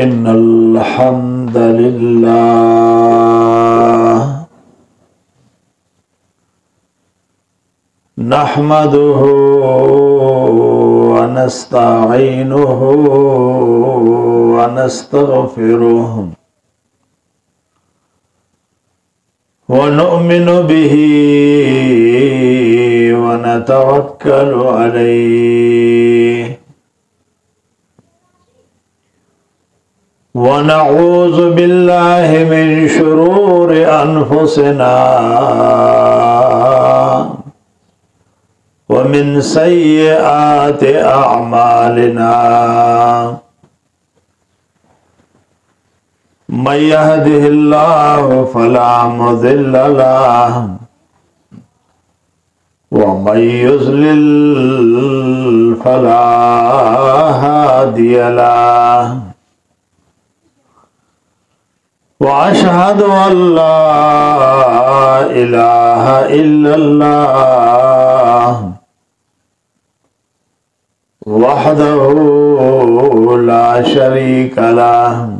إن الحمد لله نحمده ونستعينه ونستغفره ونؤمن به ونتوكل عليه ونعوذ بالله من شرور أنفسنا ومن سيئات أعمالنا من يهده الله فلا مضل له ومن يضلل فلا هادي له وأشهد أن لا إله إلا الله وحده لا شريك له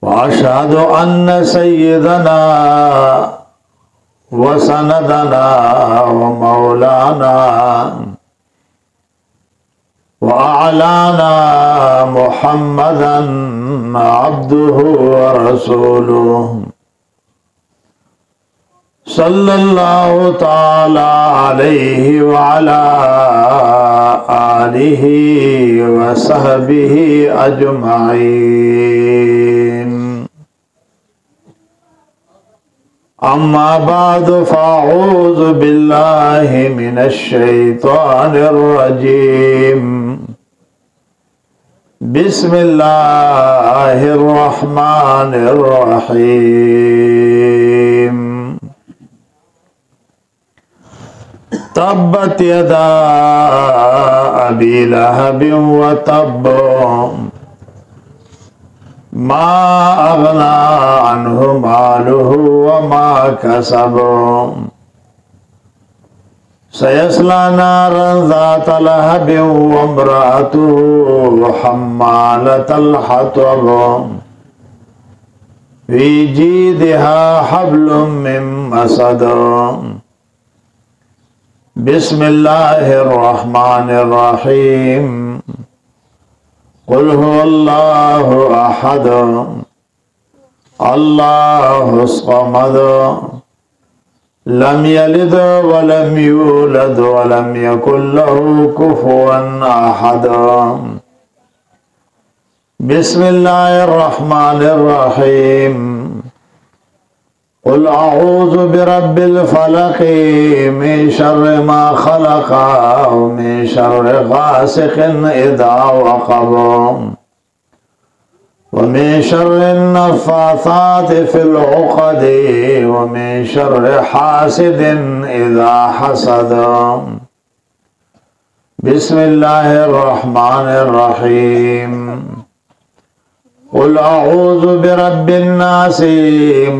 وأشهد أن سيدنا وسندنا ومولانا وأعلانا محمدا عبده ورسوله صلى الله تعالى عليه وعلى آله وصحبه أجمعين أما بعد فأعوذ بالله من الشيطان الرجيم بسم الله الرحمن الرحيم تبت يدا أبي لهب وتب ما أغنى عنه ماله وما كسب سيصلى نارا ذات لهب وامرأته حمالة الحطب في جيدها حبل من مسد بسم الله الرحمن الرحيم قل هو الله أحد الله الصمد لم يلد ولم يولد ولم يكن له كفوا أحد بسم الله الرحمن الرحيم قل أعوذ برب الفلق من شر ما خلق ومن شر غاسق إذا وقب ومن شر النفاثات في العقد ومن شر حاسد إذا حسد بسم الله الرحمن الرحيم قل أعوذ برب الناس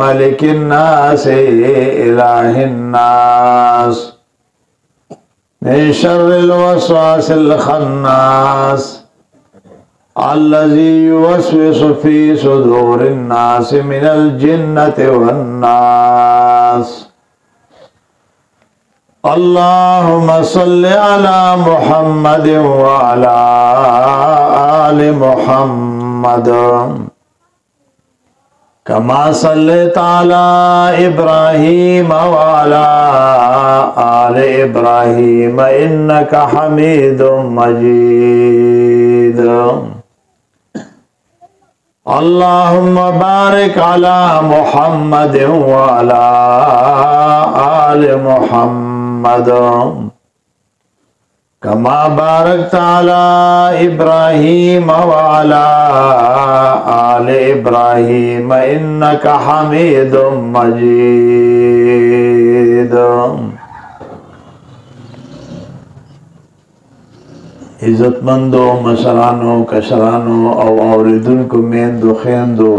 ملك الناس إله الناس من شر الوسواس الخناس الذي يوسوس في صدور الناس من الجنة والناس اللهم صل على محمد وعلى آل محمد كما صليت على إبراهيم وعلى آل إبراهيم إنك حميد مجيد اللهم بارك على محمد وعلى آل محمد كما باركت على إبراهيم وعلى آل إبراهيم إنك حميد مجيد عزتمندو مشرانو کشرانو او اوریدونکو میندو خیندو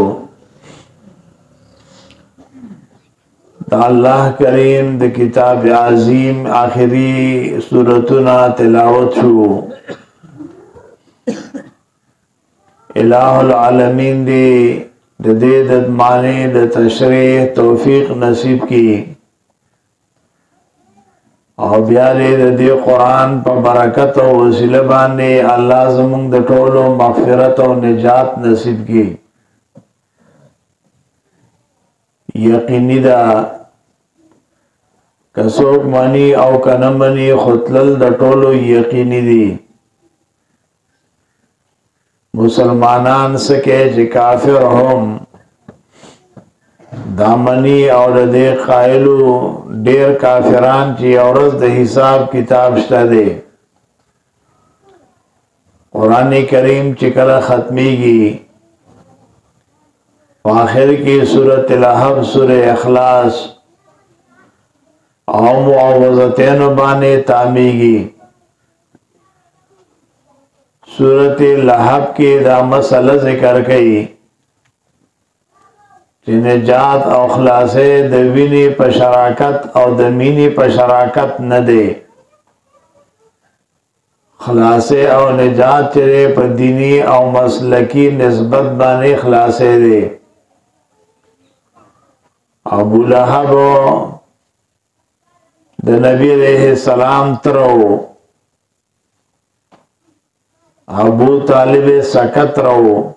دا اللہ کریم دا کتاب عظیم آخری، , , , , , , , , , , , , , , , , , , , , , , , , , , , , , , , , , , , , , , , , , , , , , , , , , , , , , , , , , الہ العالمین دی دې معنی د تشریح توفیق نصیب کی او بیا دې قرآن په برکت او وسیله باندې الله زموږ د ټولو مغفرت او نجات نصیب کی یقیني دا کڅوک معنی او کنه معنی خطلل د ټولو یقیني دي مسلمانان سکے چې کافر هم دامنی اور دے قائلو ډیر کافران چې اورز د حساب کتاب شته دي قرآن کریم چې کله ختمیږي آخر کی سورۃ الحب سورہ اخلاص او معوذتین باندې تامیږي سورۃ الحب کې دا مسئلہ ذکر کړي چې نجات او خلاصې د ویني په شراکت او د مینې په شراکت نه دی خلاصې او نجات چې په دینی او مسلکی نسبت باندې خلاصې دی ابو لہب د نبی علیہ السلام ترو ابو طالب سکت رو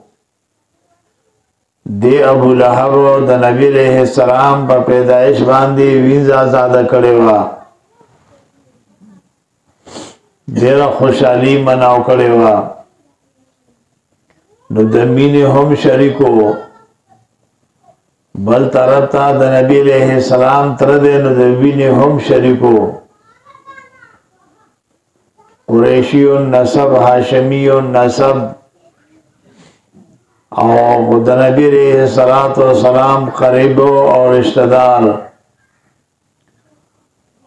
دی ابو لہب د نبی علیہ السلام په پیدائش باندې وینځ آزاد کړي وا ډېر خوشحالي مناو کړي وا نو د مینې هم شریکو بل طرف ته د نبی علیہ السلام تر دې نو د وینې هم شریکو قریشی نسب ہاشمی نسب اور د نبی علیہ السلام قریب اور رشتہ دار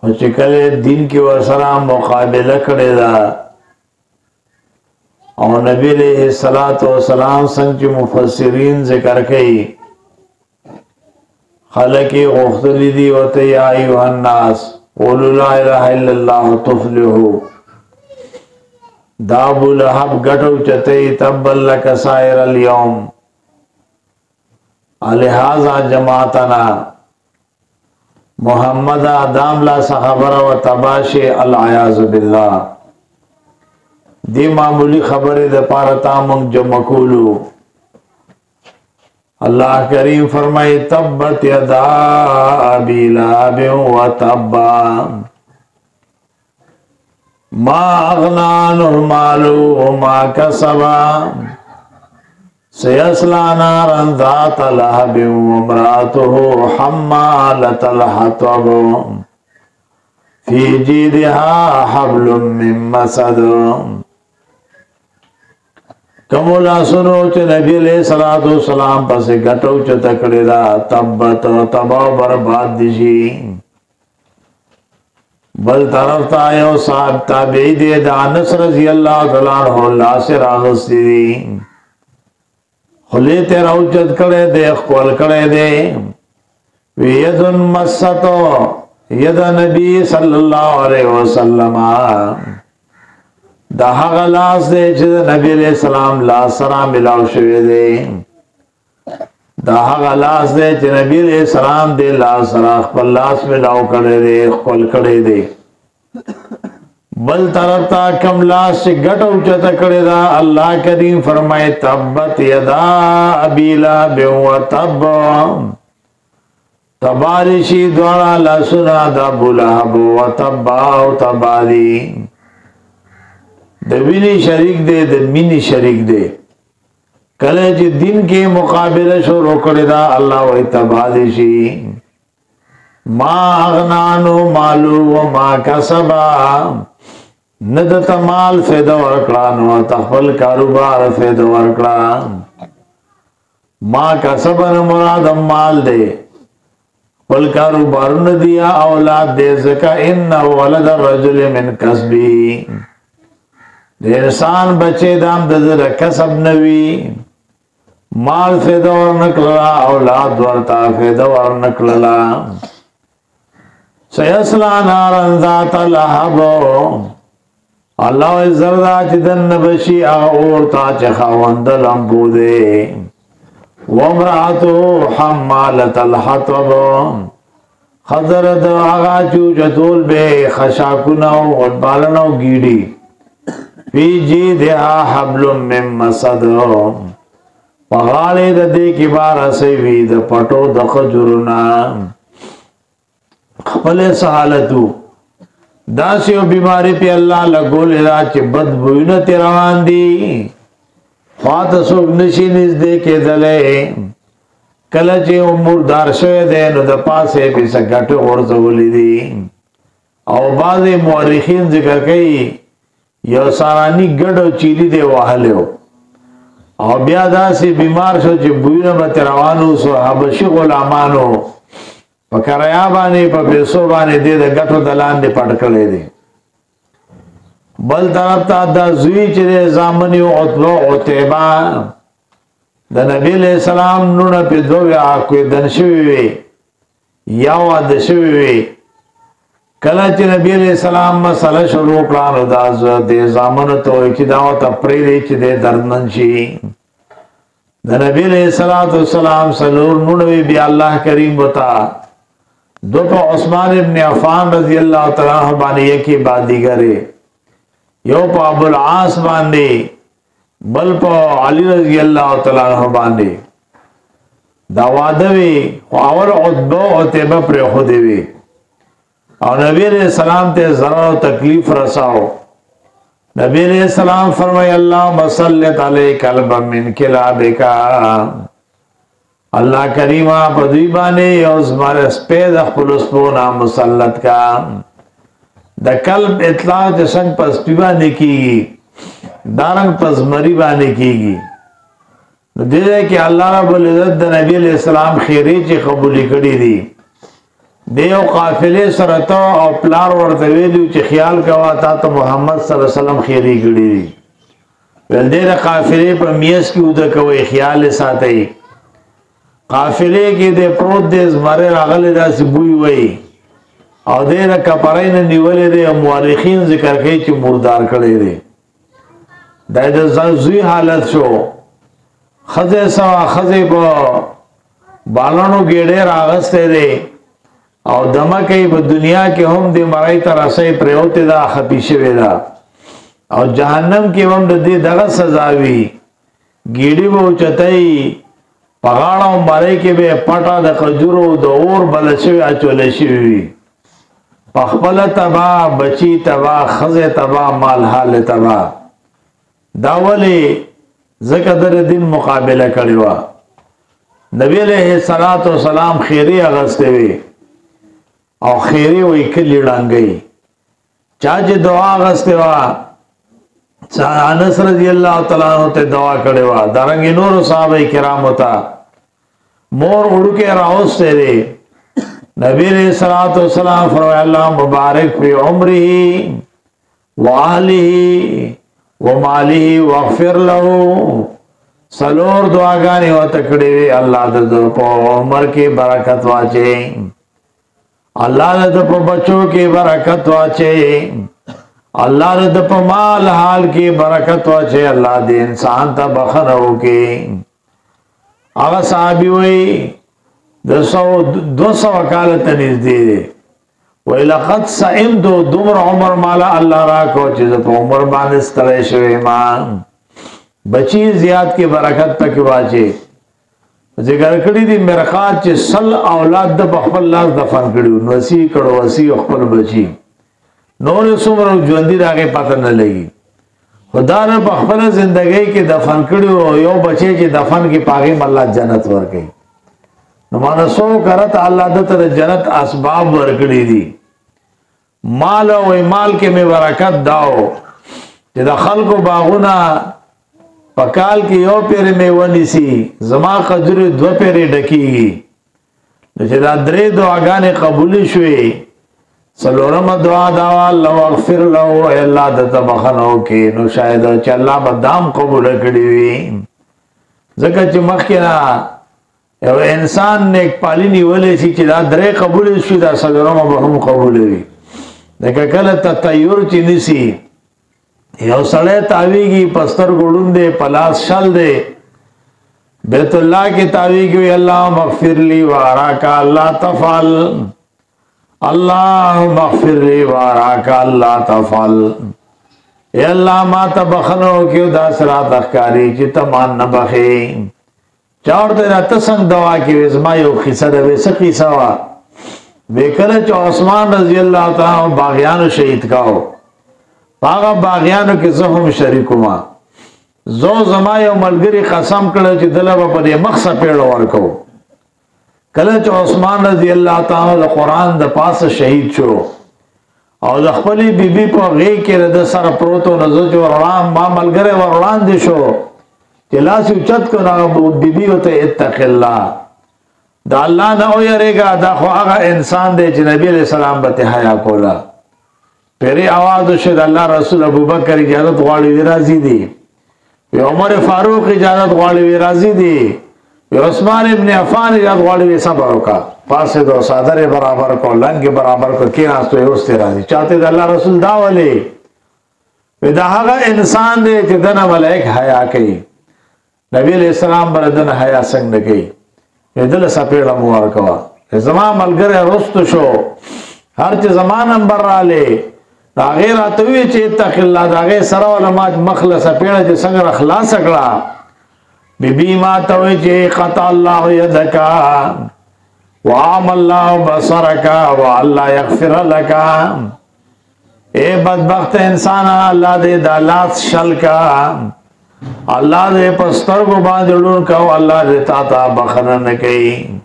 او چې کله دین کې ورسره مقابله کړی دا او نبی علیہ السلام څنګه مفسرین ذکر کوي خلق غختلی دی وته یا ایها الناس قولوا لا اله الا الله تفلحوا دا ابو لہب گٹو چتے تبل لک سائر اليوم لہذا جماعتنا محمد آدام لا خبر و تباش العیاذ باللہ دی معمولی خبر د پارتا منگ جمع کولو اللہ کریم فرمائی تبت یدا ابی لہب و تبا ما اغنا عنه ماله وما كسب سيصلى نارا ذات لهب وامرأته حمالة الحطب في جيدها حبل من مسد کمولا سنو چه نبی علیہ السلام پس گٹو چه تکڑی دا تبت تبا برباد دیشی بل طرف تا یو صاحب تابعی دے دا انس رضی اللہ تعالیٰ عنہ اللہ سے راغستی دی خلی تیرا اوچت کڑے دے اخوال کڑے دے ویدن مستو ید نبی صلی اللہ علیہ وسلم دا حق لاس دے چیز نبی علیہ السلام لاس سرا ملاو شوئے دے دا حق لاس دے چی نبی علیہ السلام دے لاس سرا خپل لاس ملاو کڑے دے خپل کڑے دے بل طرف تا کم لاس چی گٹو چتا کڑے دا اللہ کریم فرمائے تبت یدا ابی لہب و تب تبارشی دوارا لسنا دا ابو لہب و تباو تباری دا وینی شریک دے دا مینی شریک دے کله چې دین کې مقابله شروع کړی دا الله وای تبادی شي ما اغنانو مالو و ما کسبا ندت مال فیدا ورکړه نو تخفل کاروبار فیدا ورکړه ما کسبا مراد مال دے خپل کاروبار نه دیا اولاد دے زکا ان ولد الرجل من کسبی د انسان بچے دام د کسب نوی مال فیدا ورنکللا اولاد ورتا فیدا ورنکللا سیسلا نارن ذات لہب الله زردا چې دن بشي اور تا چې خاوند لمبو دے وامرأته حمالة الحطب خضر د آغا چو جدول بے خشاکنو غدبالنو گیڑی فی جیدها حبل من مسد پغالی د دې کې بار سیوی د پټو د خجرنا خپل سہالتو داسیو بیماری پی اللہ لگول دا چه بد بوینا تیروان دی خوات سوک نشی نزدے کے دلے کلچ امور دار شوی دے نو دا پاسے پی سکٹ غرزولی دی او بعض مورخین ذکر کئی یو سارانی گڑ و چیلی دے وحلیو او بیا دا سی بیمار شو چه بوینا با تیروانو سو حبشی غلامانو پا کریا بانے پا پیسو بانے دے دا گٹو دلان دے پڑ کرلے دے بل طرف تا دا زوی چی دے زامنی و عطبو عطیبا دا نبی علیہ السلام نونا پی دوی آکوی دنشوی وی یاو دشوی وی کلا چی نبی علیہ السلام مسئلہ شروع پلانو دا دے زامن تو چی داو تا پریدی چی دے دردنشی دا نبی علیہ السلام سلور نونوی بی اللہ کریم بتا دو پا عثمان ابن عفان رضی اللہ تعالیٰ بانے یکی بادی گرے یو پا ابو العاص باندے بل پا علی رضی اللہ تعالیٰ باندے داوادوی اول عطبہ عطبہ پر خودوی اور نبی علیہ السلام تے ضرر و تکلیف رساو نبی علیہ السلام فرمائی اللہ مسلط علیہ قلبا من کلابکا اللہ کریمہ پدوی بانے یوز مارے سپید اخپل اسپونا مسلط کا دا قلب اطلاع جسنگ پس پی بانے کی گی دارنگ پس مری بانے کی گی دیدے کہ اللہ رب العزت دا نبی علیہ السلام خیری چی قبولی کری دی دیو قافلے سرطو او پلار ورطویلیو چی خیال کواتا تو محمد صلی اللہ علیہ وسلم خیری کری دی ویل دیر قافلے پر میس کی اودا کوئی خیال ساتھئی قافلے کی دے پروت دے زمارے راغلے دا سی بوئی وئی او دے نا کپرین نیولے دے مورخین ذکر کئی چی مردار کڑے دے دا دا زوی حالت شو خزے سوا خزے پا بالانو گیڑے راغستے دے او دمکی با دنیا کے ہم دے مرائی ترسائی پریوتے دا خپیشوے دا او جہنم کی ہم دے دغت سزاوی گیڑی با اچتائی پغاڑا و مرائی کے بے پٹا دا خجورو دا اور بلشوی اچولشوی پخبل تبا بچی تبا خز تبا مال حال تبا داولی زکدر دن مقابلہ کریوا نبی علیہ السلام خیری اغسطے وی او خیری وی کلی ڈانگئی چاچ دعا اغسطے وا انس رضی اللہ تعالیٰ عنہ تے دعا کریوا دارنگی نور صحابہ کرام ہوتا مور اڑ کے راؤستے دے نبی علیہ السلام فرمایا اللہ مبارک فی عمری وآلہ ومالہ واغفر لہو سلور دعاگانی و تکڑی اللہ ددو پا عمر کی برکت واچے اللہ ددو پا بچوں کی برکت واچے اللہ ددو پا مال حال کی برکت واچے اللہ دے انسان تا بخنو کی آغا صحابی ہوئی 200 کالت نزدی دے وی لقد سئمدو دمر عمر مالا اللہ راکو چیز پا عمر بانسترے شوی مان بچی زیاد کی برکت پاکی واچے ذکر کری دی مرخات چی سل اولاد دا بخبل لاز دفن کریو نوسی کڑو وسی اخبر بچی نور سمر جوندی دا آگے پتہ نہ لگی خدا نے بخبل زندگی کی دفن کریو یو بچے چی دفن کی پاگی ماللہ جنت ورکی نمانا سو کرت اللہ دتا دا جنت اسباب ورکڑی دی مال و مال کے میں برکت داو چی دا خلق و باغونا پکال کی یو پیرے میں ونی سی زما قدر 2 پیرے ڈکی گی چی دا درے دعاگانے قبولی شوئی سلورم دعا داوا اللہ اغفر لہو اے اللہ دتا بخنو کی نو شاید چی اللہ بدام قبول کڑی ہوئی زکر چی مخینا یو انسان نیک پالینی ولی سی چی دا درے قبول شوی دا سلورم بہم قبول ہوئی دیکھا کل تطیر چی نسی یو سړی تاویږي پستر ګړون دی پلاس شل دی بیت الله کې تاویږي اللهم اغفر لي واراك الله تفعل اللهم اغفر لي واراك الله تفعل اے الله ما ته بخنو کیو دا سرا تخکاری چې تمان نه بخي چاور دې راته څنګه دوا کې زما یو قصه ده وسه قصه وا وکړه چې عثمان رضی الله تعالی باغیانو شهید کاو هغه باغیانو کې زه هم شریکوما زو زما یو ملګری قسم کړ چې دله په دې مخصه پیړ ورکو کله چې عثمان رضی الله تعالی د قران د پاسه شهید شو او د خپل بیبي په غېږ کې د سره پروتو نزو چې وران ما ملګری وران دي شو چې لاس یو چت کو نه بیبي وته اتق الله دا الله نه ويریګا دا خو هغه انسان دی چې نبی علیہ السلام به حیا کولا پیری आवाज شد الله رسول ابوبکر اجازه غواړي راضي دي عمر فاروق اجازه غواړي راضي دي عثمان ابن عفان اجازه غواړي صبر وکا پاسه دو صادر برابر کو لنګ برابر کو کینا تو اوس ته راضي چاته د الله رسول دا ولي دا هغه انسان دی چې دنه ملائک حیا کوي نبی علیہ السلام بردن حیا څنګه کوي دل سپیړه مو ورکوا زما ملګری رست شو هر چې زمان نمبر را لې دا غیر اتوي چې اتق الله دا غیر سره علماء مخلص پیړه چې څنګه اخلاص کړه بیبي ما توي چې قطع الله يدك وعم الله بصرك والله يغفر لك اے بدبخت انسان الله دې دالات شل کا الله دې پستر کو باندې لون کو الله دې تا تا بخنه نه کوي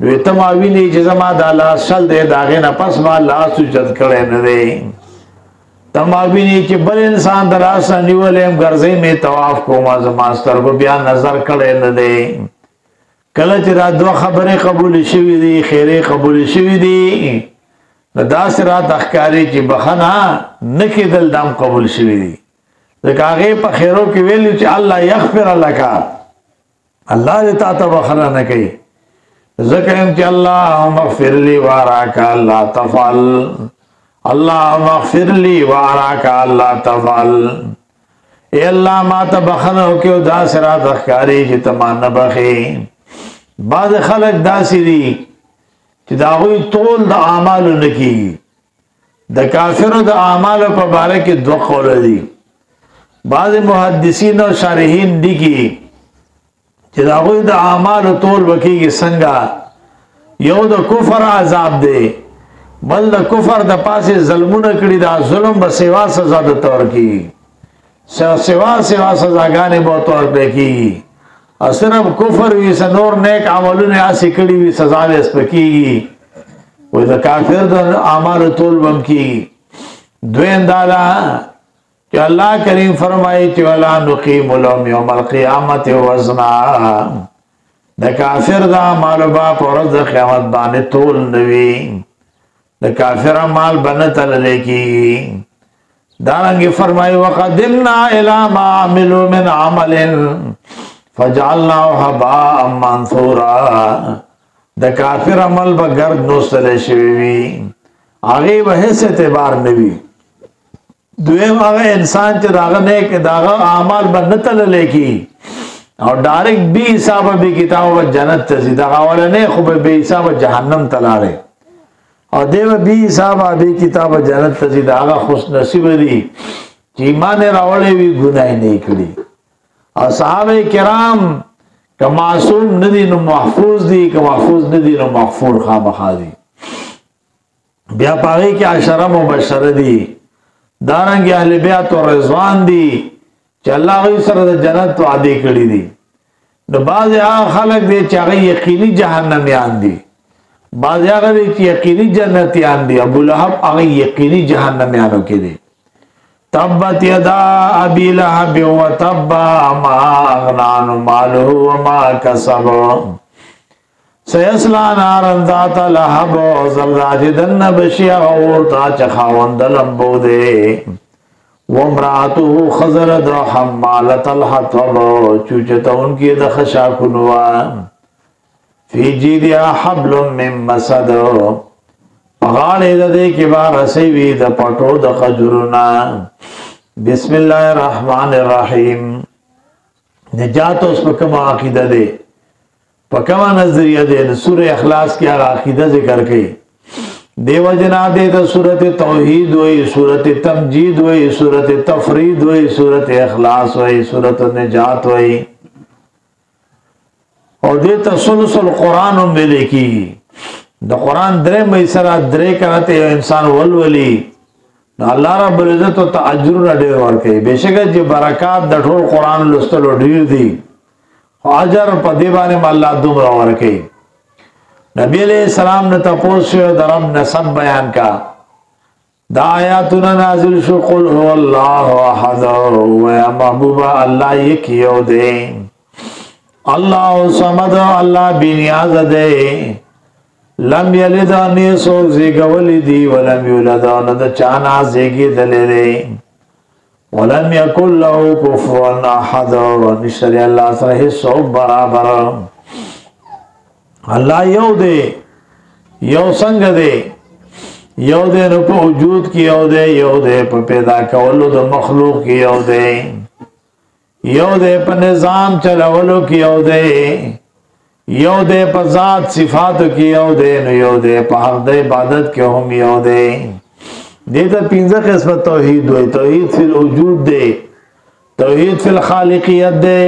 دوی تماوی نه چې زما د الله شل دې داغه نه پس ما الله سجد کړي نه دي تماوی نه چې بل انسان دراسه نیولم ګرځي می طواف کوما زما ستر کو بیا نظر کړي نه دي کله چې را دوه خبره قبول شوي دي خیره قبول شوي دي دا سره تخکاری چې بخنه نه کېدل دام قبول شوي دي ځکه هغه په خیرو کې ویل چې الله یغفر لك الله دې تا ته بخنه نه کوي ذکر چې اللهم اغفر لي واراك الله تفعل اللهم اغفر لي واراك الله تفعل اے الله ما ته بخنه وکړو دا سره تخکاری چې تمان نه بخي بعض خلک داسې دي چې دا غوي ټول د اعمالو نکي د کافرو د اعمالو په باره کې دوه قول دي بعض محدثین او شارحین دي چې دا غوي د اعمالو ټول وکيږي څنګه یو د کفر عذاب دی بل د کفر د پاسه ظلمونه کړی دا ظلم به سیوا سزا د تور کی سیوا سزاګانې به تور کی صرف کفر وی سنور نیک عملونه اسی کړي وی سزا یې سپکیږي وې د کافر د اعمال ټول بم کی دوین دالا کہ اللہ کریم فرمائی کہ ولا نقیم لهم یوم القیامت وزنا د کافر دا مال با پرز قیامت باندې تول نوی د کافر مال بنتل لکی دارنگی فرمائی وقدمنا الى ما عملوا من عمل فجعلناه هباء منثورا د کافر عمل به گرد نوستل شوی آگے بحث اعتبار نوی دویم هغه انسان چې داغه نیک داغه اعمال بنتل لکی او ډایرکټ بي حساب به کتاب جنت ته زیاده غواړي نه خو به حساب جهنم تلاړي او دیو بي حساب به کتاب جنت ته زیاده هغه خوش نصیب دي چې ایمان راوړي وی ګناه نه کړی او صحابه کرام که معصوم ندی نو محفوظ دي که محفوظ ندی نو مغفور خامخا دي بیا پاره کې عشره مبشره دي دارنګ اهل بیت او رضوان دي چې الله غي سره د جنت وعده کړی دي نو بعض هغه خلک دي چې هغه یقیني جهنميان دي بعض هغه دي چې یقیني جنتيان دي ابو لهب هغه یقیني جهنميانو کې دي تبت يدا ابي لهب وتب ما اغنى عنه ماله وما كسب سيصلى نارا ذات لهب وزلزال بشيا اورتا چخاوند لمبو دے وامراته خزرد حمالة الحطب چوچتا ان کی دخشا کنوا فی جیدیا حبل من مسد غالی دے کی بار سیوی دا پٹو دا خجرنا بسم اللہ الرحمن الرحیم نجات اس پا کما عقیدہ دے پا کما نظریہ دے سورہ اخلاص کی عقیدہ ذکر کے دیو جنا دے تو سورت توحید ہوئی، سورت تمجید ہوئی، سورت تفرید ہوئی، سورت اخلاص ہوئی، سورت نجات ہوئی، اور دے تسلسل قرآن میں لکھی دا قرآن درے میسرہ درے کرتے انسان والولی اللہ رب العزت و تعجر ډیر ورکي بشکه چې برکات د ټول قرآن لستلو ډیر دي اجر په دی باندې الله دومره ورکي نبی علیہ السلام نے تپوس د رب نسب بیان کا دا آیاتنا نازل شو قل هو الله احد و یا محبوبا اللہ یک یو دے اللہ صمد اللہ بنیاز دے لم یلد نیسو زیگولی دی ولم یولد ند چانا زیگی دلے دے ولم یکن لہو کفوان احد نشتری اللہ سرح سو برابر اللہ یو دے یو سنگ دے یو دے نو پا وجود کی یو دے پا پیدا کولو دا مخلوق کی یو دے پا نظام چلولو کی یو دے پا ذات صفات کی یو دے پا حق دے عبادت کے ہم یو دے دیتا پینزہ قسمت توحید ہوئی توحید فی الوجود دے توحید فی الخالقیت دے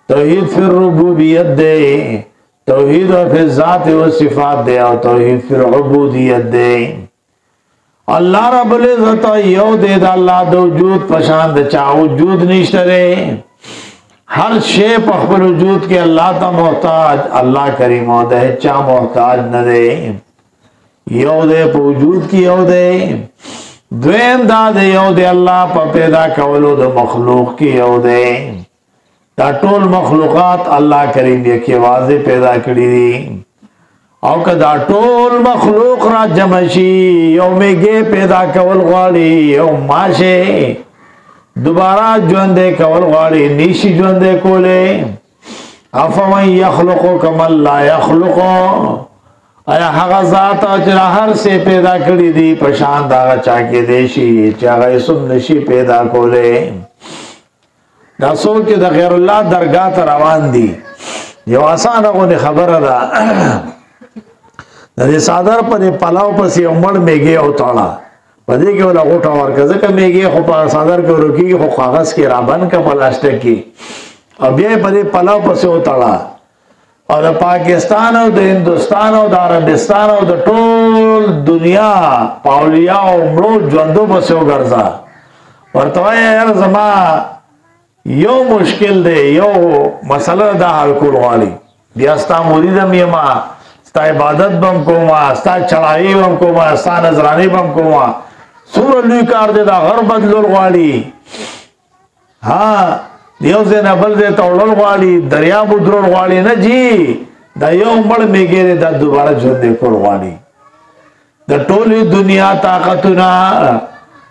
توحید فی الربوبیت دے توحید فی الذات و صفات دے اور توحید فی العبودیت دے اللہ رب العزت یو دے دا اللہ دا وجود پشاند چاہ وجود نشترے ہر شے پخبر وجود کے اللہ تا محتاج اللہ کریم ہو دے چاہ محتاج نہ دے یو دے پا وجود کی یو دے دویم دا دے یو دے اللہ پا پیدا کولو دا مخلوق کی یو دے دا ټول مخلوقات اللہ کریم یکی واضح پیدا کری دی او که دا ټول مخلوق را جمشی یو میگے پیدا کول غاڑی یو ماشے دوبارہ جوندے کول غاڑی نیشی جوندے کولے افمن یخلقو کمن لا یخلقو آیا حقا ذاتا چرا ہر سے پیدا کری دی پشاند آگا چاکے دیشی چاگا اسم نشی پیدا کولے دا سوچ دا غیر اللہ درگاہ تا روان دی یو آسان اگونی خبر دا دا دی صادر پر پلاو پسی امڑ میگے او تالا پدے کے اولا غوٹا ورکزا کا میگے خو پا صادر کے روکی خو کاغذ کی رابن کا پلاسٹک کی اب یہ پدے پلاو پسی او تالا اور دا پاکستان او دا ہندوستان او دا عربستان او دا ټول دنیا پاولیا او مڑو جوندو پسی او گرزا ورطوائی یار زما یو مشکل دے یو مسئلہ دا حل کول غالی بیا ستا مریدم یما ستا عبادت بم کوما ستا چڑھائی بم کوما ستا نظرانی بم کوما سور لوی کار دے دا غر بدلول غالی ہاں دیو سے نبل دے توڑل غالی دریاب ادرول غالی نا جی دا یو مڑ میگے دے دا دوبارہ جھندے کول غالی دا ٹولی دنیا طاقتنا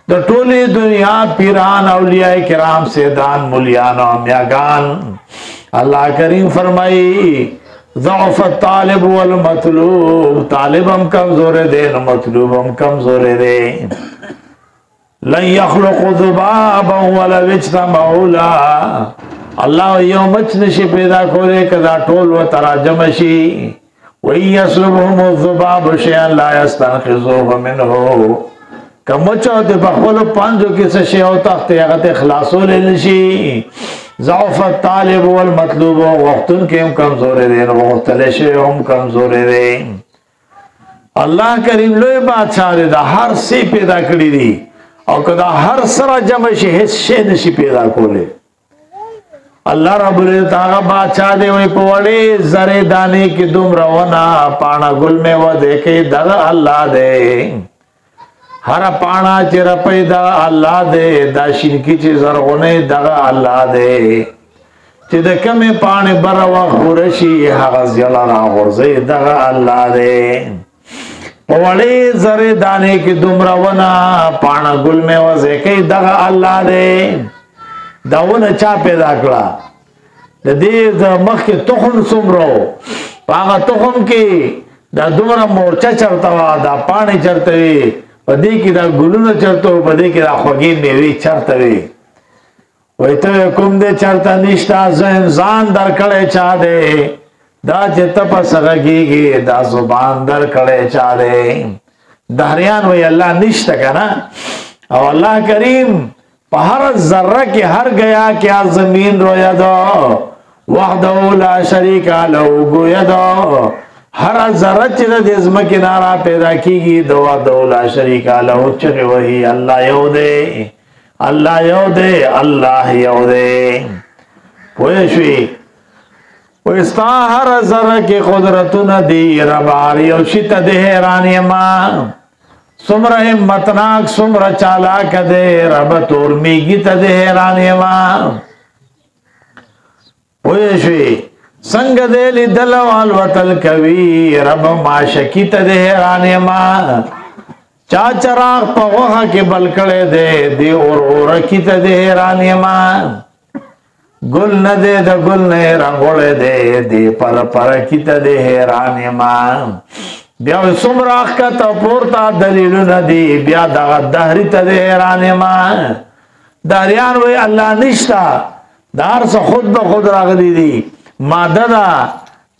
دا ٹولی دنیا پیران اولیاء کرام سیدان ملیان و امیاگان اللہ کریم فرمائی ضعف الطالب والمطلوب طالب ہم کمزور دے مطلوب ہم کمزور دے لن یخلق ذبابا ولو اجتمعوا له اللہ یو مچ نشی پیدا کولے کدا ٹول و تراجمشی وَإِن يَسْلُبْهُمُ الذُّبَابُ شَيْئًا لَا يَسْتَنْقِذُوهُ مِنْهُ کمچو دے بخولو پانچو کس شیعو تخت یغت اخلاصو لنشی ضعف الطالب والمطلوب وقتن کے ہم کمزور دین وقتلشے ہم کمزور دین اللہ کریم لوی بادشاہ دے دا ہر سی پیدا کری دی اور کدا ہر سرا جمعشی حس شے نشی پیدا کولے اللہ رب العزت آغا بادشاہ دے وی پوڑے زرے دانے کی دم رونا پانا گل میں وہ دیکھے دغا اللہ دے ہر پانا چر پیدا اللہ دے دا شنکی چی زرغنے دغا اللہ دے چی دا کمی پانی بروا خورشی حغز جلا را غرزی دغا اللہ دے پوڑی زر دانے کی دمرونا پانا گل میں وزے کئی دغا اللہ دے داونا چا پیدا کلا دا دید مخ کی تخم سمرو پاگا تخم کی دا دمرا مورچا چرتوا دا پانی چرتوی پدې کې دا ګلونه چرته پدې کې دا خوږې میوې چرته وي وای ته کوم دې چرته نشتا ځان در کړه چا دې دا چې ته په سرګيږي دا زبان در کړه چا دې دهریان وای الله نشته کنه او الله کریم په هر ذره کې هر گیا کیا زمین رویا دو وحده لا شریک له گویا دو هر ذره چې د ځمکې نارا پیدا کیږي دوا دولا شریک له چې وਹੀ الله یو دی الله یو دی الله یو دی پوه شئ وستا هر ذره کې قدرتونه دی رباری او شت د حیران ما سمره همتناک سمره چالاک دی رب تور میږي ته د حیران ما پوه شئ څنګه دې لیدل والوتل کوي رب ما شکی ته دې حیران ما چا چراغ په وها کې بل کړه دې اور کی ته دې حیران ما ګل نه دې د ګل نه رنگول دې پر کی ته دې حیران ما بیا سمراخ کا ته پورتا دلیل نه دی بیا د دهری ته دې حیران ما داریان وای الله نشتا دار څه خود به خود راغلي دي ماده دا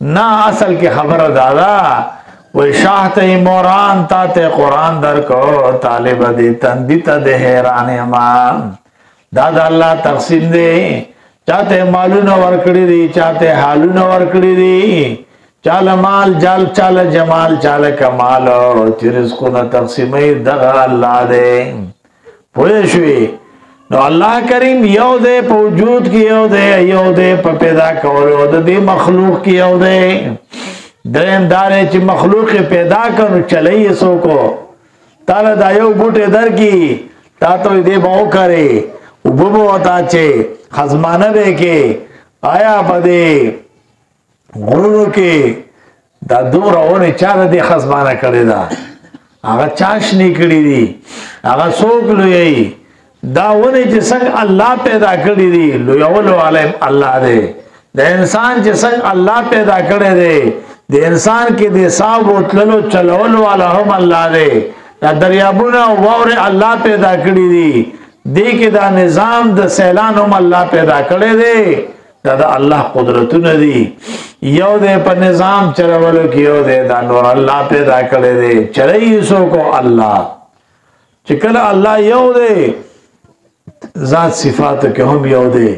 نا اصل کی خبر دادا وی شاہ تے موران تا تے قرآن در کو طالب دی تندی تا دے حیران امام دادا اللہ تقسیم دے چاہتے مالون ورکڑی دی چاہتے حالون ورکڑی دی چال مال جال چال جمال چال کمال چرزقو نا تقسیمی دغا اللہ دے پوشوی نو الله کریم یو دے په وجود کې یو دے په پیدا کولو د دې مخلوق کې یو دے دریم دارې چې مخلوق پیدا کړو چلای سو کو تعالی دا یو بوټه در کی تا ته دې باو کرے وبو وتا چې خزمانه دې کې آیا پدې غرو کې دا دورونه چار دې خزمانه کړی دا هغه چاش نکړی دي هغه څوک لوی دا ونه چې څنګه الله پیدا کړی دی لو یولو علم الله دی د انسان چې څنګه الله پیدا کړی دی د انسان کې د حساب وتللو چلولو والا هم الله دی دا دریابونه او وره الله پیدا کړی دی دې کې دا نظام د سیلان هم الله پیدا کړی دی دا الله قدرتونه دي یو دې په نظام چلولو کې یو دې دا نور الله پیدا کړی دی چلای سو کو الله چې کله الله یو دی ذات صفات کې هم یو دی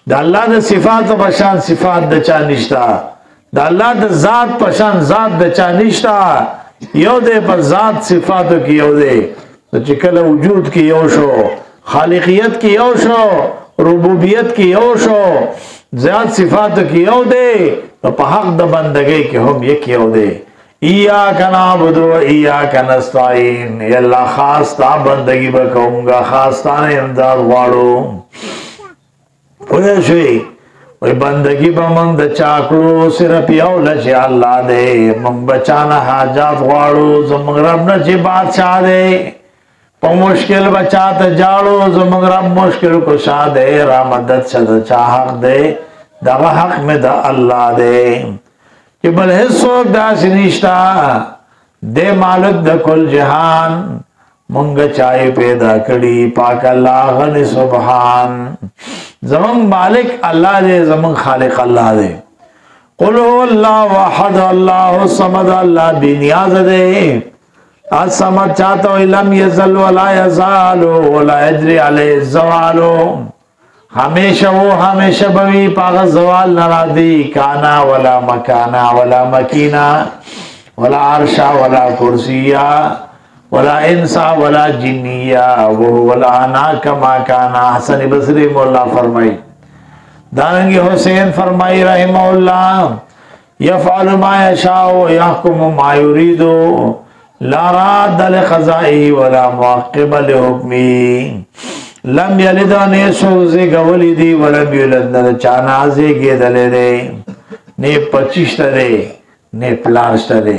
د الله د صفات په شان صفات د چا نشتا د الله د ذات په شان ذات د چا نشتا یو دی په ذات صفات کې یو دی چې کله وجود کې یو شو خالقیت کې یو شو ربوبیت کې یو شو ذات صفات کې یو دی په حق د بندګۍ کې هم یک یو دی ایاک نعبد و ایاک نستعین ای اللہ خاص تا بندگی بکوں گا خاص تا نے امداد غواړو پوه شئ وی بندگی بمنگ د چاکلو صرف یو لچه اللہ دے منگ بچانا حاجات غواړو زمنگ رب نچه بادشاہ دے پا مشکل بچات جاڑو زمنگ رب مشکل کو شاہ دے را مدد شد چا حق دے دا حق میں دا اللہ دے کہ بل حصوک دا سنشتا دے مالک دا کل جہان منگ چاہی پیدا کری پاک اللہ غنی سبحان زمان مالک اللہ دے زمان خالق اللہ دے قل هو اللہ وحد اللہ صمد اللہ بنیاز دے آج سمت چاہتا ہو لم یزل ولا یزالو ولا یجری علیہ الزوالو ہمیشہ وہ ہمیشہ بوی پاغ زوال نرادی کانا ولا مکانا ولا مکینا ولا عرشا ولا کرسیا ولا انسا ولا جنیا وہو الانا کما کانا حسن بصری مولا فرمائی دارنگی حسین فرمائی رحمہ اللہ یفعل ما یشاء یحکم ما یریدو لا راد لقضائی ولا معقب لحکمی لم یلد نیسو زگولی دی ولم یلد نر چانا زگی دلے دے نے پچشت دے نے پلاشت دے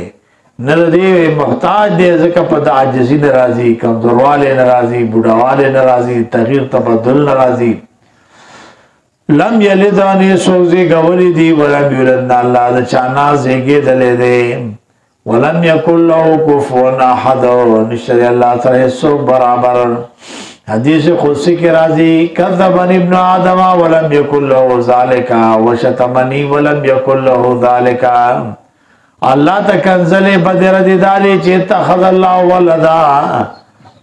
نر دے محتاج دے زکا پدا عجزی نرازی کمزوروالے نرازی بڑھوالے نرازی تغییر تبدل نرازی لم یلد نیسو زگولی دی ولم یلد نر اللہ دا چانا زگی دلے دے ولم يكن له كفوا احد نشتري الله تعالی سو برابر حدیث قدسی کی راضی کذبنی ابن آدم ولم يكن له ذلك وشتمنی ولم يكن له ذلك الله تکنزل بدر دی دالی چی اتخذ الله ولدا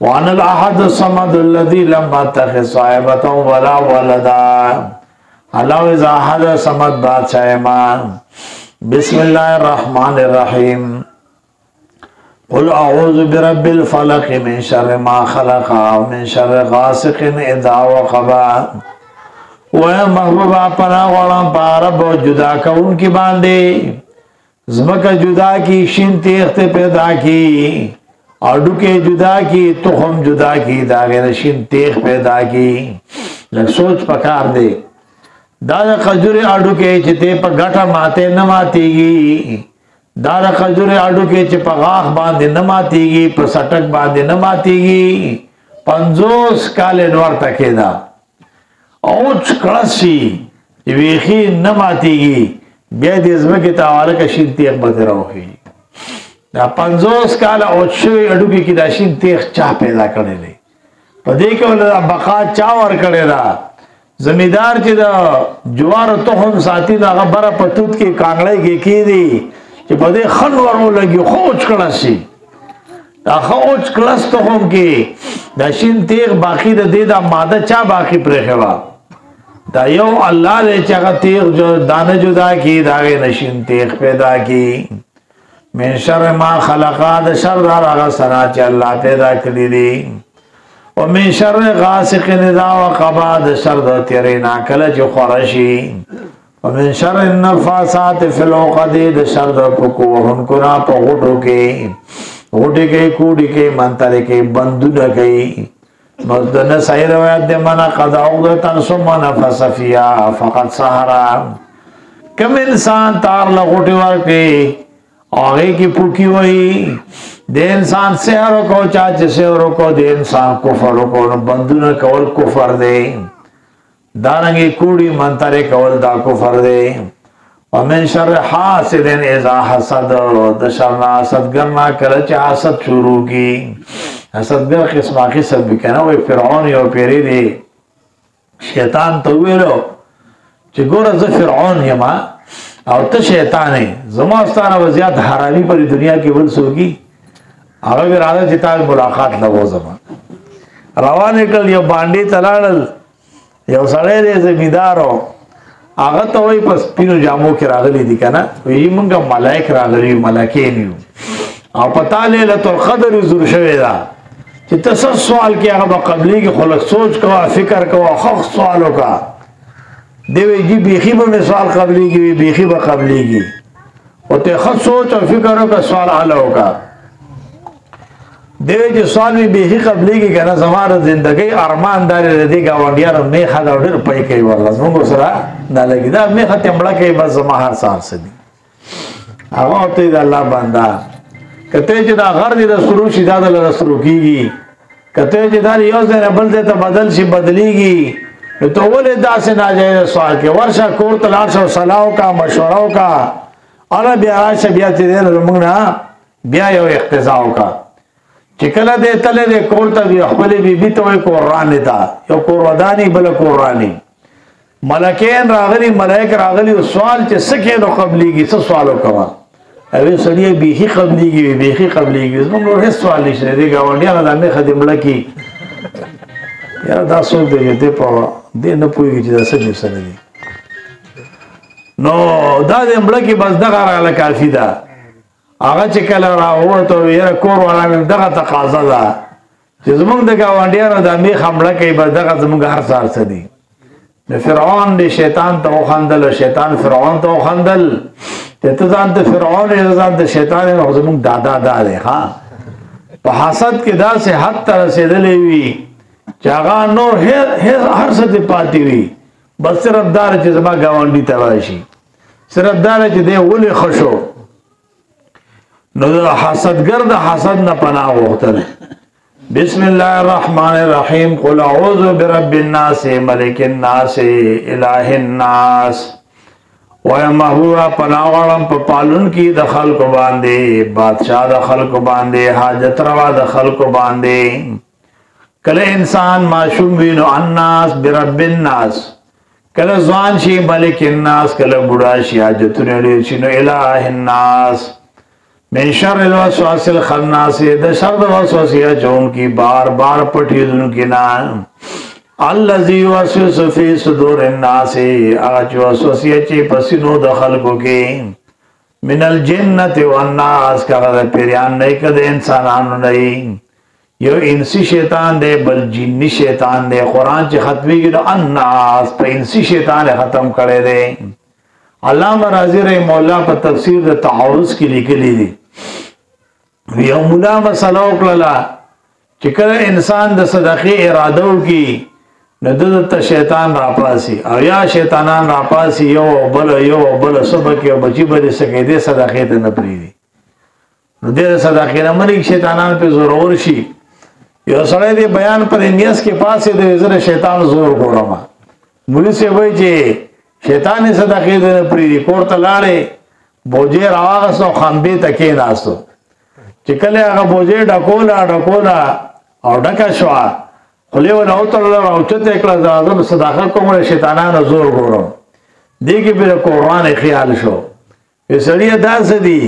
وانا الاحد الصمد الذي لم يتخذ صاحبة ولا ولدا الله اذا احد صمد بادشاہ ایمان بسم الله الرحمن الرحیم قل اعوذ برب الفلق من شر ما خلق ومن شر غاسق اذا وقب و محبوبا پناہ غلام پارب جدا کون کی باندے زمکہ جدا کی شین تیخت پیدا کی اڈو کے جدا کی تخم جدا کی داغیر شین تیخ پیدا کی لگ سوچ پکار دے دادا خجور اڈو کے چتے پا گھٹا ماتے نماتی گی دادا خجور اڈو کے چپا غاخ باندے نماتی گی پا سٹک باندے نماتی گی 50 کالے نور تکے دا اوچ کڑسی ویخی نماتی گی بیا دیزمکی تاوالا کا شین تیخ بتے روخی دا 50 کالا اوچوی اڈو کی دا شین تیخ چاہ پیدا کرے لے پا دیکھو دا بقا چاور کرے دا زمیدار چې دا جوار تخم ساتي دا غبره پتوت کې کانګړې کې دی چې په دې خن ورو لګي خوچ کړه شي دا خوچ کلاس تخم کې دا شین تیغ باقی د دې دا ماده چا باقی پرې خوا دا یو الله دې چې هغه تیغ جو دانه جدا کی دا نشین تیغ پیدا کی من شر ما خلقا د شر هغه سنا چې الله پیدا کړی دی ومن شر غاسق اذا وقب د شر د تیرینا کله چې خورشي ومن شر النفاثات فی العقد د شر د پکوهن کنا په غټو کې غټي کې کوډي کې منتر کې بندونه کې مزدن سایر روایت د منا قضا او تن ثم نفس فيها فقط سحرا کم انسان تار لغټي ورته آگے کی پوکی وہی دے انسان سحروں کو چاچے سحروں کو دے انسان کفروں کو بندون کول کفر دے دارنگی کوڑی منترے کول دا کفر دے ومن شر حاسد اذا حسد دشرنا حسد گرنا کلچ حسد شروع کی حسد گر قسمہ قسم بھی کہنا وی فرعون یو پیری دے شیطان تویلو چی گورا ز فرعون یما او ته شیطان زما ستانه وضعیت حرامي پر دنیا کې ول سوګي هغه راځي چې تاسو ملاقات لغو زما روانه کل یو باندې تلاړل یو سړی دې زمیدارو هغه ته وای پس پینو جامو کې راغلي دي کنه وی مونږه ملائک راغلي ملائکې نیو او پتا ليله القدر زور شوی دا چې تاسو سوال کې هغه قبلي کې خلک سوچ کوه فکر کوه خو سوالو کا دیوی جی بیخی با میں سوال قبلی کی بیخی با قبلی کی و تے خود سوچ اور فکر ہو کا سوال حل ہوگا دیوی جی سوال میں بیخی قبلی کی کہنا زمان زندگی ارمان داری ردی گا وانڈیار میں خدا اڈر پائی کئی واللہ منگو سرا نالگی دا میں خط امڑا کئی بس زمان ہر سال سے دی آگا ہوتی دا اللہ باندہ کہتے جی دا غر دی دا سروشی دا دا لرسرو کی گی کہتے جی دا لیوز دینا بلدے تا بدل شی بدلی گی تو ولی دا سے ناجائز سوال کے ورشا کور تلاشا صلاحو کا مشورو کا اولا بیا راشا بیا تیدے رمگنا بیا یو اقتضاؤ کا چکل دے تلے دے کور تا بیا خبلی بی بی توی قرآن تا یو قرآنی بلا قرآنی ملکین راغلی ملائک راغلی سوال چے سکے نو قبلی گی سو سوالو کوا اوی سڑیے بیخی قبلی گی بیخی قبلی گی اس منگو حس سوال نشنے دے گا ونڈیا نا میں خدم لکی یار دا سوک دے دے پاوا دے نه پویږي چې دا څه دې سره دي نو دا دې مړه کې بس دغه راغله کافي ده هغه چې کله راووتو یاره کور والا مې دغه تقاضا ده چې زمونږ د ګاونډیانو د میخ مړه کې بس دغه زمونږ هر سال څه دي د فرعون د شیطان ته وخندل شیطان فرعون ته وخندل ته ځان ته فرعون ځان ته شیطان نو زمونږ دادا دا دی ها په حسد کې دا سه حد ته رسیدلې وي چاگا نور ہر ستی پاتی ہوئی بس صرف دار چی زما گاونڈی تراشی صرف دار چی دے ولی خشو نو دا حسدگر دا حسد نا پناہ وقتل بسم اللہ الرحمن الرحیم قل اعوذ برب الناس ملک الناس الہ الناس وای محبوبا پناه غواړم په پالون کې د خلکو باندې، بادشاہ د خلکو باندې، حاجت روا د خلکو باندې. کله انسان معشوم وینو الناس برب الناس، کله ځوان شي ملک الناس، کله بوډا شي حاجتونه ډېر شي نو اله الناس. من شر الوسواس الخناس، د شر د وسوسه اچونکي بار بار پټېدونکي نه. الذي يوسوس في صدور الناس، هغه چې وسوسه چې په سینو د خلکو کې، من الجنة والناس، هغه د پیریان نه کده انسانانو نه، یو انسی شیطان دی بل جنی شیطان دی. قرآن چې ختمیږي نو الناس په انسی شیطان ختم کړی دی. علامه رازی رحمه الله په تفسیر د تعارض کې لیکلی دی، یو مولا مسله وکړه چې کله انسان د صدقې اراده وکړي نو دته شیطان راپاسي او یا شیطانان راپاسي یو بل سبق یو بچی به سکه دې صدقې ته نه پریدي نو دې صدقې نه ملک شیطانان په زور اور شي. یو سړی دې بیان پر نیاس کې پاسه د زره شیطان زور ګورما مولوی سی وای چې شیطان صدقې ته نه پریدي. کور ته لاړې بوجه راغسو خامبه تکې ناسو چې کله هغه بوجه ډکولا او ډکا شو خلی ولا اوتر او چته کړه زادو صدقه کومه شیطانانو زور ګورم دیګه به قرآن خیال شو. یسړی داس دی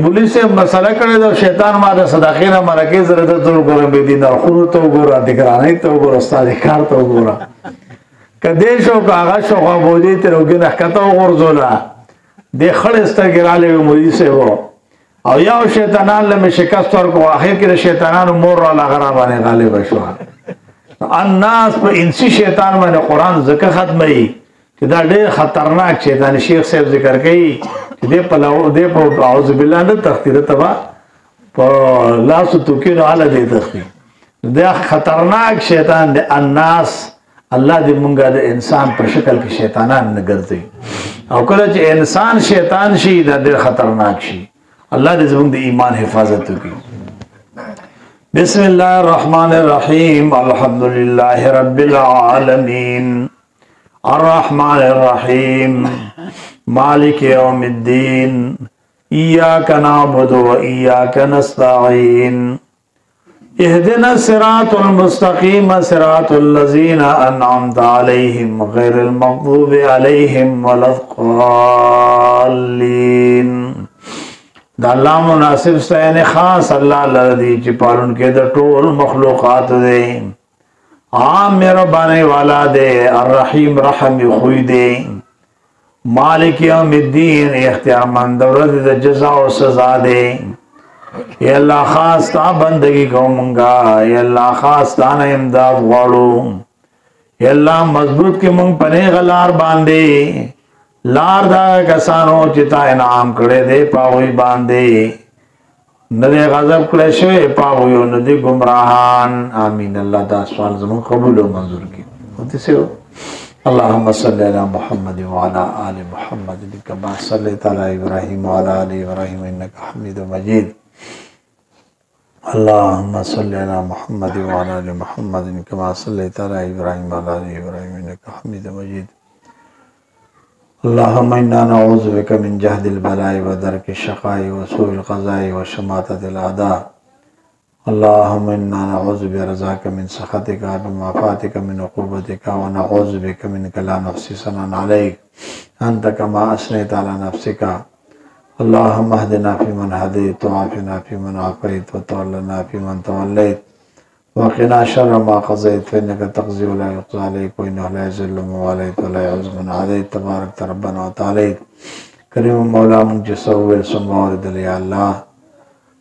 مولوی سے مسله کړه دا شیطان ما د صدقې نه مرکه زره د زور ګورم به دین خونو ته ګوره دګرانه ته ګوره استاد کار ته ګوره کدی شو کاغه شو بوجه ته روګه کته ورزولا د خړسته ګراله مولوی سے وو او یو شیطانان له شکست ورکو اخر کې شیطانانو مور را لغرا باندې غالب شو. الناس په انسی شیطان باندې قرآن ذکر ختمي چې دا ډېر خطرناک شیطان. شیخ صاحب ذکر کوي چې دې په لاو دې په اعوذ بالله نه تخدیر تبا په لاس تو کې نه اله دې تخدیر دا خطرناک شیطان دی. الناس الله دې مونږه د انسان په شکل کې شیطانان نه ګرځي او کله چې انسان شیطان شي دا ډېر خطرناک شي. الله دې زموږ د ایمان حفاظت وکړي. بسم الله الرحمن الرحيم الحمد لله رب العالمين الرحمن الرحيم مالك يوم الدين إياك نعبد وإياك نستعين اهدنا الصراط المستقيم صراط الذين أنعمت عليهم غير المغضوب عليهم ولا الضالين. دا الله مناسب سین خاص الله لردی چې پالون کې د ټول مخلوقات دی. عام مهرباني والا دی، الرحیم رحم خوی دی، مالک یوم الدین اختیار مند ورځ د جزا او سزا دی. یا الله خاص تا بندگی کومنګا، یا الله خاص تا نه امداد غواړو. یا الله مضبوط کې مونږ پنه غلار باندې لار دا کسانو چې تا انعام کړي دي پاوی باندې نه دې غضب کړي شوی پاوی او نه دې گمراهان. امين. الله دا سوال زموږ قبول او منظور کړي. وته سو اللهم صل على محمد وعلى ال محمد كما صليت على ابراهيم وعلى ال ابراهيم انك حميد مجيد. اللهم صل على محمد وعلى ال محمد كما صليت على ابراهيم وعلى ال ابراهيم انك حميد مجيد. اللهم إنا نعوذ بك من جهد البلاء ودرك الشقاء وسوء القضاء وشماتة الأعداء. اللهم إنا نعوذ برضاك من سخطك بمعافاتك من عقوبتك ونعوذ بك منك لا نحصي ثناء عليك أنت كما أثنيت على نفسك. اللهم اهدنا فيمن هديت وعافنا فيمن عافيت وتولنا فيمن توليت وقنا شر ما قضيت فإنك تقضي ولا يقضى عليك وإنه لا يذل من واليت ولا يعز من عاديت تبارك ربنا وتعالى. کریم مولا مونږ چې سوال سمورد یا الله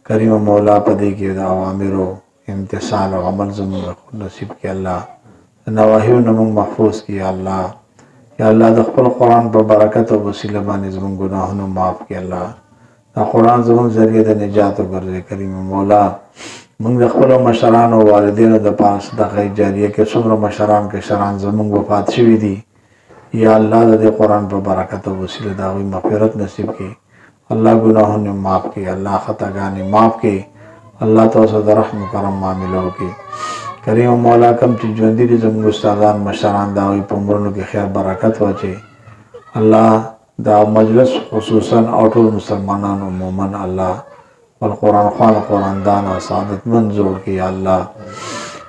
کریم مولا پدې کې د اوامرو امتثال او عمل زموږ نصیب کې الله نواهیو نمون محفوظ کی الله. یا الله د خپل قرآن په برکت او وسیله باندې زموږ ګناهونه معاف کړي الله. دا قرآن زموږ ذریعہ د نجات وګرځي. کریم مولا موږ د خپل مشرانو او والدینو د پاس د صدقه جاریه کې څومره مشران کې شران زموږ وفات شوي دي یا الله د قرآن په برکت او وسیله دا غوي مغفرت نصیب کړي. الله ګناهونه معاف کړي، الله خطاګانې معاف کړي، الله تاسو د رحم کرم معاملو کړي. کریم مولا کم چې ژوند دي زموږ استادان مشران دا وي په عمرونو کې خیر برکت واچي. الله دا مجلس خصوصا اور ټول مسلمانانو عموما الله والقرآن خوان قرآن دانا سعادت منظور کی اللہ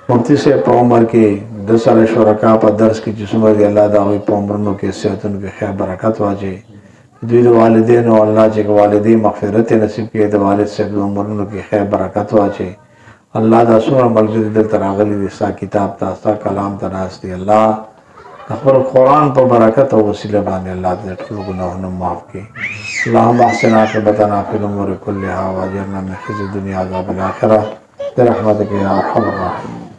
مفتی سے په عمر کې د سره شرکا په درس کې چې څومره دی الله دا وي په عمرونو کې صحتونو کې خیر برکت واچي دوی د والدینو الله چې والدي مغفرت نصیب کړي د والد صاحب د عمرونو کې خیر برکت واچي الله دا څومره ملګری دلته راغلي دي ستا کتاب ته ستا کلام ته ناست دي الله خپل قرآن په برکت او وسیله باندې الله دې ټول ګناهونه معاف کړي اللهم احسن عاقبتنا في الامور كلها واجرنا من خزي الدنيا وعذاب الاخره برحمتك يا ارحم الراحمين.